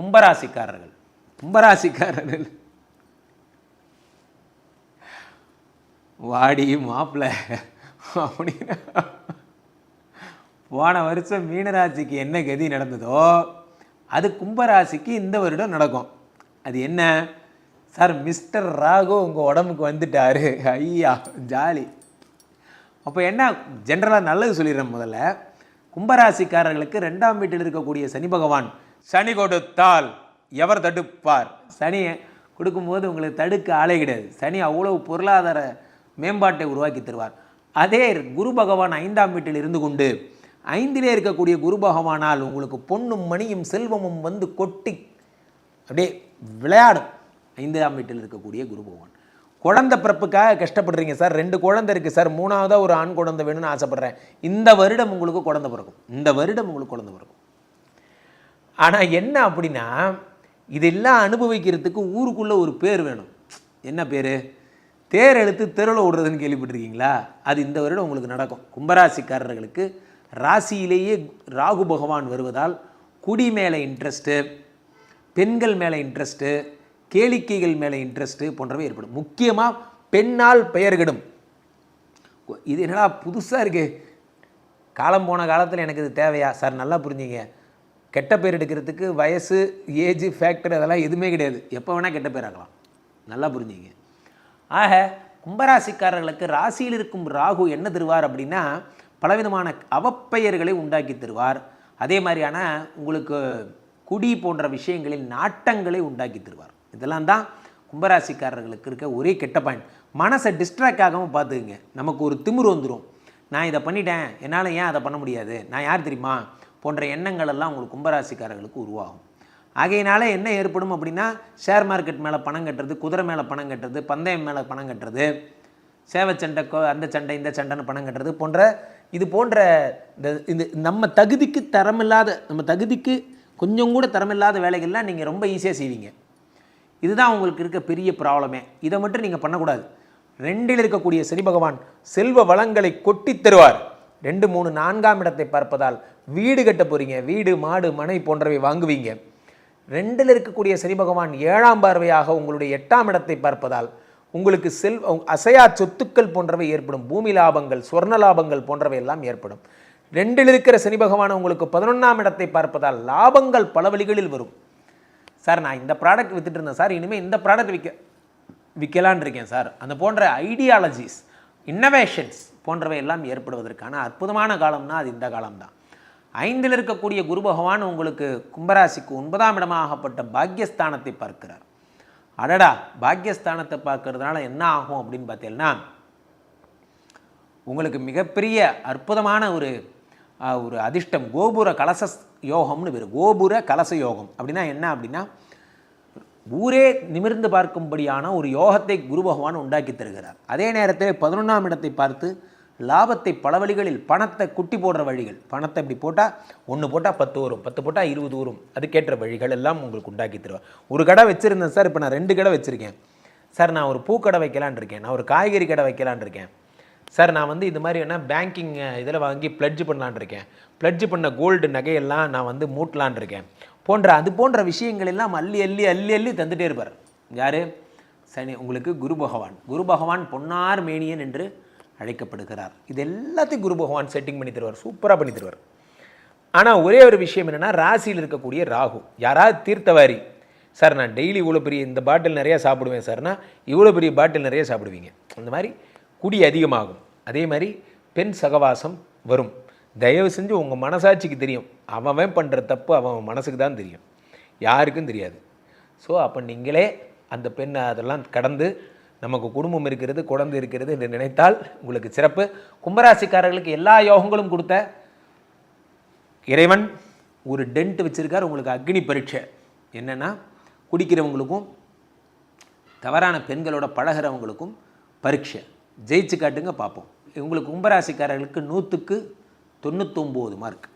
கும்பராசிக்காரர்கள் வாடி மாப்பிள்ள அப்படின்னு போன வருஷம் மீனராசிக்கு என்ன கதி நடந்ததோ அது கும்பராசிக்கு இந்த வருடம் நடக்கும். அது என்ன சார்? மிஸ்டர் ராகு உங்கள் உடம்புக்கு வந்துட்டாரு, ஐயா ஜாலி. அப்போ என்ன ஜென்ரலாக நல்லது சொல்லிடுறேன். முதல்ல கும்பராசிக்காரர்களுக்கு 2ஆம் வீட்டில் இருக்கக்கூடிய சனி பகவான், சனி கொடுத்தால் எவர் தடுப்பார்? சனியை கொடுக்கும்போது உங்களுக்கு தடுக்க ஆளே கிடையாது. சனி அவ்வளவு பொருளாதார மேம்பாட்டை உருவாக்கி தருவார். அதே குரு பகவான் 5ஆம் வீட்டில் இருந்து கொண்டு 5லே இருக்கக்கூடிய குரு பகவானால் உங்களுக்கு பொன்னும் மணியும் செல்வமும் வந்து கொட்டி அப்படியே விளையாடும். 5ஆம் வீட்டில் இருக்கக்கூடிய குரு பகவான். குழந்தை பிறப்புக்காக கஷ்டப்படுறீங்க சார், 2 குழந்தை இருக்குது சார், 3ஆவதாக ஒரு ஆண் குழந்தை வேணும்னு ஆசைப்பட்றேன். இந்த வருடம் உங்களுக்கு குழந்தை பிறக்கும். ஆனால் என்ன அப்படின்னா, இதெல்லாம் அனுபவிக்கிறதுக்கு ஊருக்குள்ளே ஒரு பேர் வேணும். என்ன பேர்? தேர் எழுத்து தெருவில் விடுறதுன்னு கேள்விப்பட்டிருக்கீங்களா? அது இந்த வருடம் உங்களுக்கு நடக்கும். கும்பராசிக்காரர்களுக்கு ராசியிலேயே ராகு பகவான் வருவதால் குடி மேலே இன்ட்ரெஸ்ட்டு, பெண்கள் மேலே இன்ட்ரெஸ்ட்டு, கேளிக்கைகள் மேலே இன்ட்ரெஸ்ட்டு போன்றவை ஏற்படும். முக்கியமாக பெண்ணால் பெயர்கிடும். இது என்னடா புதுசாக இருக்குது, காலம் போன காலத்தில் எனக்கு இது தேவையா சார்? நல்லா புரிஞ்சுங்க, கெட்ட பேர் எடுக்கிறதுக்கு வயசு, ஏஜ், ஃபேக்டர் அதெல்லாம் எதுவுமே கிடையாது. எப்போ வேணால் கெட்ட பேர் ஆகலாம். நல்லா புரிஞ்சுங்க. ஆக கும்பராசிக்காரர்களுக்கு ராசியில் இருக்கும் ராகு என்ன தருவார் அப்படின்னா, பலவிதமான அவப்பெயர்களை உண்டாக்கி தருவார். அதே மாதிரியான உங்களுக்கு குடி போன்ற விஷயங்களில் நாட்டங்களை உண்டாக்கி தருவார். இதெல்லாம் தான் கும்பராசிக்காரர்களுக்கு இருக்க ஒரே கெட்ட பாயிண்ட். மனசை டிஸ்ட்ராக்ட் ஆகாமல் பார்த்துக்குங்க. நமக்கு ஒரு திமிரு வந்துடும். நான் இதை பண்ணிட்டேன், என்னால் ஏன் அதை பண்ண முடியாது, நான் யார் தெரியுமா போன்ற எண்ணங்கள் எல்லாம் உங்களுக்கு கும்பராசிக்காரர்களுக்கு உருவாகும். ஆகையினால என்ன ஏற்படும் அப்படின்னா, ஷேர் மார்க்கெட் மேலே பணம் கட்டுறது, குதிரை மேலே பணம் கட்டுறது, பந்தயம் மேலே பணம் கட்டுறது, சேவை சண்டை, அந்த சண்டை இந்த சண்டைன்னு பணம் கட்டுறது போன்ற இது போன்ற இந்த நம்ம தகுதிக்கு கொஞ்சம் கூட தரமில்லாத வேலைகள்லாம் நீங்கள் ரொம்ப ஈஸியாக செய்வீங்க. இதுதான் உங்களுக்கு இருக்க பெரிய ப்ராப்ளமே. இதை மட்டும் நீங்கள் பண்ணக்கூடாது. 2இல் இருக்கக்கூடிய சனி பகவான் செல்வ வளங்களை கொட்டி தருவார். 2, 3, 4ஆம் இடத்தை பார்ப்பதால் வீடு கட்ட போகிறீங்க. வீடு, மாடு, மனை போன்றவை வாங்குவீங்க. 2இல் இருக்கக்கூடிய சனி பகவான் 7ஆம் பார்வையாக உங்களுடைய 8ஆம் இடத்தை பார்ப்பதால் உங்களுக்கு அசையா சொத்துக்கள் போன்றவை ஏற்படும். பூமி லாபங்கள், சொர்ண லாபங்கள் போன்றவை எல்லாம் ஏற்படும். 2இல் இருக்கிற சனி பகவான் உங்களுக்கு 11ஆம் இடத்தை பார்ப்பதால் லாபங்கள் பல வழிகளில் வரும். சார் நான் இந்த ப்ராடக்ட் வித்துட்டு இருந்தேன் சார், இனிமேல் இந்த ப்ராடக்ட் விற்கலான் இருக்கேன் சார், அந்த போன்ற ஐடியாலஜிஸ், இன்னோவேஷன்ஸ் போன்றவை எல்லாம் ஏற்படுவதற்கான அற்புதமான காலம்னா அது இந்த காலம்தான். 5இல் இருக்கக்கூடிய குரு பகவான் உங்களுக்கு கும்பராசிக்கு 9ஆம் இடமாகப்பட்ட பாக்யஸ்தானத்தை பார்க்கிறார். அடடா, பாக்யஸ்தானத்தை பார்க்கறதுனால என்ன ஆகும் அப்படின்னு பார்த்தீங்கன்னா, உங்களுக்கு மிகப்பெரிய அற்புதமான ஒரு அதிர்ஷ்டம், கோபுர கலச யோகம்னு பேர். கோபுர கலச யோகம் அப்படின்னா என்ன அப்படின்னா, ஊரே நிமிர்ந்து பார்க்கும்படியான ஒரு யோகத்தை குரு பகவான் உண்டாக்கி தருகிறார். அதே நேரத்தில் 11ஆம் இடத்தை பார்த்து லாபத்தை பல வழிகளில், பணத்தை குட்டி போடுற வழிகள், பணத்தை இப்படி போட்டால் 1 போட்டால் 10 வரும், 10 போட்டால் 20 வரும், அதுக்கேற்ற வழிகள் எல்லாம் உங்களுக்கு உண்டாக்கி தருவார். ஒரு கடை வச்சுருந்தேன் சார், இப்போ நான் 2 கடை வச்சுருக்கேன் சார், நான் ஒரு பூக்கடை வைக்கலான் இருக்கேன், நான் ஒரு காய்கறி கடை வைக்கலான் இருக்கேன் சார், நான் இது மாதிரி என்ன பேங்கிங் இதில் வாங்கி ப்ளட்ஜ் பண்ணலான் இருக்கேன், ப்ளட்ஜ் பண்ண கோல்டு நகையெல்லாம் நான் மூட்டலான் இருக்கேன் போன்ற அது போன்ற விஷயங்கள் எல்லாம் அள்ளி அள்ளி அள்ளி அள்ளி தந்துகிட்டே இருப்பார். யார்? சனி. உங்களுக்கு குரு பகவான் பொன்னார் மேனியன் என்று அழைக்கப்படுகிறார். இது எல்லாத்தையும் குரு பகவான் செட்டிங் பண்ணி தருவார், சூப்பராக பண்ணி தருவார். ஆனால் ஒரே ஒரு விஷயம் என்னென்னா, ராசியில் இருக்கக்கூடிய ராகு. யாராவது தீர்த்தவாரி சார், நான் டெய்லி இவ்வளோ பெரிய இந்த பாட்டில் நிறையா சாப்பிடுவேன் சார்னா, இவ்வளோ பெரிய பாட்டில் நிறைய சாப்பிடுவீங்க. அந்த மாதிரி குடி அதிகமாகும். அதே மாதிரி பெண் சகவாசம் வரும். தயவு செஞ்சு உங்கள் மனசாட்சிக்கு தெரியும், அவன் பண்ணுற தப்பு அவன் மனசுக்கு தான் தெரியும், யாருக்கும் தெரியாது. ஸோ அப்போ நீங்களே அந்த பெண்ணை அதெல்லாம் கடந்து நமக்கு குடும்பம் இருக்கிறது, குழந்தை இருக்கிறது என்று நினைத்தால் உங்களுக்கு சிறப்பு. கும்பராசிக்காரர்களுக்கு எல்லா யோகங்களும் கொடுத்த இறைவன் ஒரு டென்ட் வச்சுருக்கார். உங்களுக்கு அக்னி பரீட்சை என்னென்னா, குடிக்கிறவங்களுக்கும் தவறான பெண்களோட பழகிறவங்களுக்கும் பரீட்சை. ஜெயிச்சு காட்டுங்க பார்ப்போம். உங்களுக்கு கும்பராசிக்காரர்களுக்கு 100க்கு 99 மார்க்.